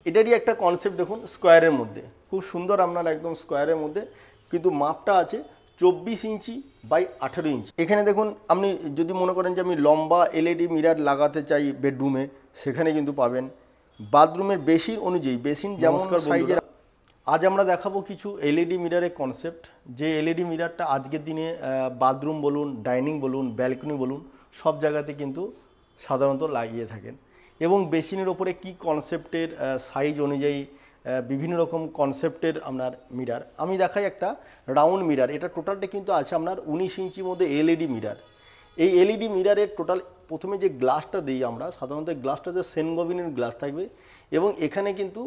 এটারই একটা কনসেপ্ট দেখুন, স্কোয়ারের মধ্যে খুব সুন্দর আপনার একদম স্কোয়ারের মধ্যে, কিন্তু মাপটা আছে 24 ইঞ্চি বাই 18 ইঞ্চি। এখানে দেখুন, আপনি যদি মনে করেন যে আমি লম্বা এলইডি মিরার লাগাতে চাই বেডরুমে, সেখানে কিন্তু পাবেন। বাথরুমের বেসিন অনুযায়ী, বেসিন যেমন সাইজের। আজ আমরা দেখাবো কিছু এলইডি মিরারের কনসেপ্ট, যে এলইডি মিরারটা আজকের দিনে বাথরুম বলুন, ডাইনিং বলুন, ব্যালকনি বলুন, সব জায়গাতে কিন্তু সাধারণত লাগিয়ে থাকেন। এবং বেসিনের ওপরে কি কনসেপ্টের সাইজ অনুযায়ী বিভিন্ন রকম কনসেপ্টের আপনার মিরার। আমি দেখাই একটা রাউন্ড মিরার, এটা টোটালটা কিন্তু আছে আপনার 19 ইঞ্চির মধ্যে এলইডি মিরার। এই এলইডি মিরারের টোটাল প্রথমে যে গ্লাসটা দিই আমরা, সাধারণত গ্লাসটা যে সেনগোবিনের গ্লাস থাকবে, এবং এখানে কিন্তু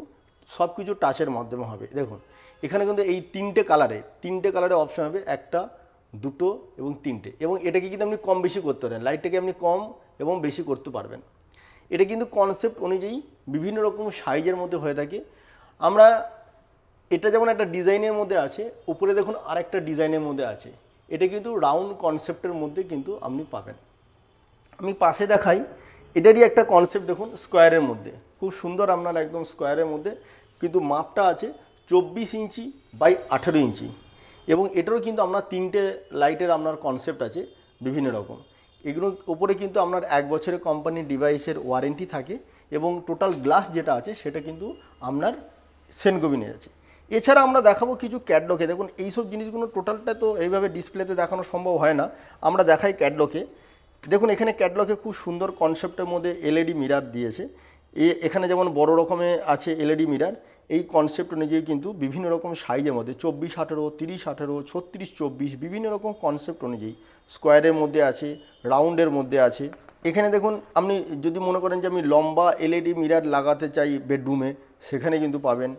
সব কিছু টাচের মাধ্যমে হবে। দেখুন এখানে কিন্তু এই তিনটে কালারে অপশন হবে, একটা, দুটো এবং তিনটে। এবং এটাকে কিন্তু আপনি কম বেশি করতে পারেন, লাইটটাকে আপনি কম এবং বেশি করতে পারবেন। এটা কিন্তু কনসেপ্ট অনুযায়ী বিভিন্ন রকম সাইজের মধ্যে হয়ে থাকে। আমরা এটা যেমন একটা ডিজাইনের মধ্যে আছে, উপরে দেখুন আরেকটা ডিজাইনের মধ্যে আছে, এটা কিন্তু রাউন্ড কনসেপ্টের মধ্যে কিন্তু আপনি পাবেন। আমি পাশে দেখাই, এটারই একটা কনসেপ্ট দেখুন, স্কোয়ারের মধ্যে খুব সুন্দর আপনার একদম স্কোয়ারের মধ্যে, কিন্তু মাপটা আছে 24 ইঞ্চি বাই 18 ইঞ্চি। এবং এটারও কিন্তু আপনার তিনটে লাইটের আপনার কনসেপ্ট আছে বিভিন্ন রকম। এগুলোর ওপরে কিন্তু আপনার 1 বছরের কোম্পানির ডিভাইসের ওয়ারেন্টি থাকে, এবং টোটাল গ্লাস যেটা আছে সেটা কিন্তু আপনার সেনগোবিনের আছে। এছাড়া আমরা দেখাবো কিছু ক্যাটলকে। দেখুন এইসব জিনিসগুলো টোটালটা তো এইভাবে ডিসপ্লেতে দেখানো সম্ভব হয় না, আমরা দেখাই ক্যাটলকে। দেখুন এখানে ক্যাটলকে খুব সুন্দর কনসেপ্টের মধ্যে এলইডি মিরার দিয়েছে। এখানে যেমন বড় রকমে আছে এলইডি মিরার, এই কনসেপ্ট অনুযায়ী কিন্তু বিভিন্ন রকম সাইজের মধ্যে 24-18, 30-18, 36-24 বিভিন্ন রকম কনসেপ্ট অনুযায়ী স্কোয়ারের মধ্যে আছে, রাউন্ডের মধ্যে আছে। এখানে দেখুন, আপনি যদি মনে করেন যে আমি লম্বা এলইডি মিরার লাগাতে চাই বেডরুমে, সেখানে কিন্তু পাবেন।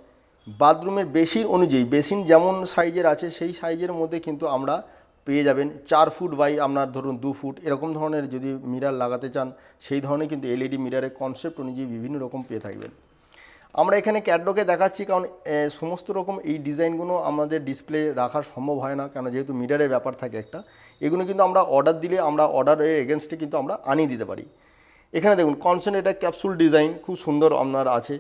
বাথরুমের বেসিন অনুযায়ী, বেসিন যেমন সাইজের আছে সেই সাইজের মধ্যে কিন্তু আমরা পেয়ে যাবেন। 4 ফুট বাই আপনার ধরুন 2 ফুট এরকম ধরনের যদি মিরার লাগাতে চান, সেই ধরনের কিন্তু এলইডি মিরারের কনসেপ্ট অনুযায়ী বিভিন্ন রকম পেয়ে থাকবেন। আমরা এখানে ক্যাটলগে দেখাচ্ছি, কারণ সমস্ত রকম এই ডিজাইনগুলো আমাদের ডিসপ্লে রাখা সম্ভব হয় না, কারণ যেহেতু মিরারের ব্যাপার থাকে একটা। এগুলো কিন্তু আমরা অর্ডার দিলে আমরা অর্ডারের এগেনস্টে কিন্তু আমরা আনিয়ে দিতে পারি। এখানে দেখুন কনসেন্ট্রেটার ক্যাপসুল ডিজাইন খুব সুন্দর আপনার আছে।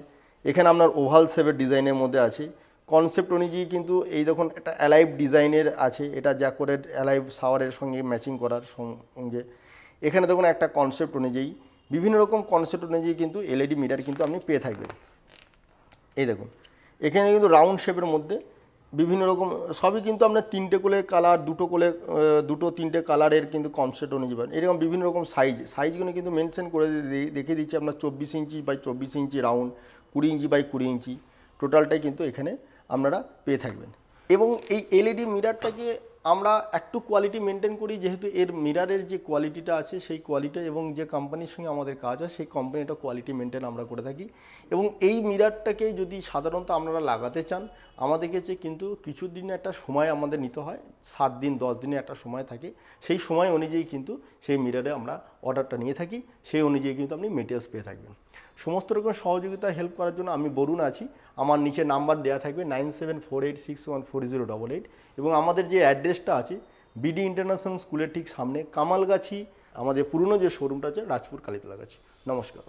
এখানে আপনার ওভাল শেপের ডিজাইনের মধ্যে আছে। কনসেপ্ট অনুযায়ী কিন্তু এই দেখুন একটা অ্যালাইভ ডিজাইনের আছে, এটা জ্যাকোরের অ্যালাইভ শাওয়ারের সঙ্গে ম্যাচিং করার সঙ্গে। এখানে দেখুন একটা কনসেপ্ট অনুযায়ী, বিভিন্ন রকম কনসেপ্ট অনুযায়ী কিন্তু এলইডি মিরার কিন্তু আপনি পেয়ে থাকবেন। এই দেখুন এখানে কিন্তু রাউন্ড শেপের মধ্যে বিভিন্ন রকম, সবই কিন্তু আপনার তিনটে করে কালার, দুটো তিনটে কালারের কিন্তু কনসেপ্ট অনুযায়ী পাবেন। এরকম বিভিন্ন রকম সাইজগুলো কিন্তু মেনশন করে দেখিয়ে দিচ্ছি আপনার 24 inch by 24 inch round, 20 inch by 20 inch, টোটালটাই কিন্তু এখানে আপনারা পেয়ে থাকবেন। এবং এই এলইডি মিরারটাকে আমরা একটু কোয়ালিটি মেনটেন করি, যেহেতু এর মিরারের যে কোয়ালিটিটা আছে সেই কোয়ালিটি, এবং যে কোম্পানির সঙ্গে আমাদের কাজ হয় সেই কোম্পানিটা কোয়ালিটি মেনটেন আমরা করে থাকি। এবং এই মিরারটাকে যদি সাধারণত আপনারা লাগাতে চান, আমাদের কাছে কিন্তু কিছু দিনে একটা সময় আমাদের নিতে হয়, 7 দিন 10 দিনে একটা সময় থাকে। সেই সময় অনুযায়ী কিন্তু সেই মিরারে আমরা অর্ডারটা নিয়ে থাকি, সেই অনুযায়ী কিন্তু আপনি মেটেরিয়ালস পেয়ে থাকবেন। সমস্ত রকম সহযোগিতা হেল্প করার জন্য আমি বরুণ আছি। আমার নিচে নাম্বার দেওয়া থাকবে 9748614088, এবং আমাদের যে অ্যাড্রেসটা আছে বিডি ইন্টারন্যাশনাল স্কুলের ঠিক সামনে, কামালগাছি, আমাদের পুরনো যে শোরুমটা আছে রাজপুর কালীতলা গাছি। নমস্কার।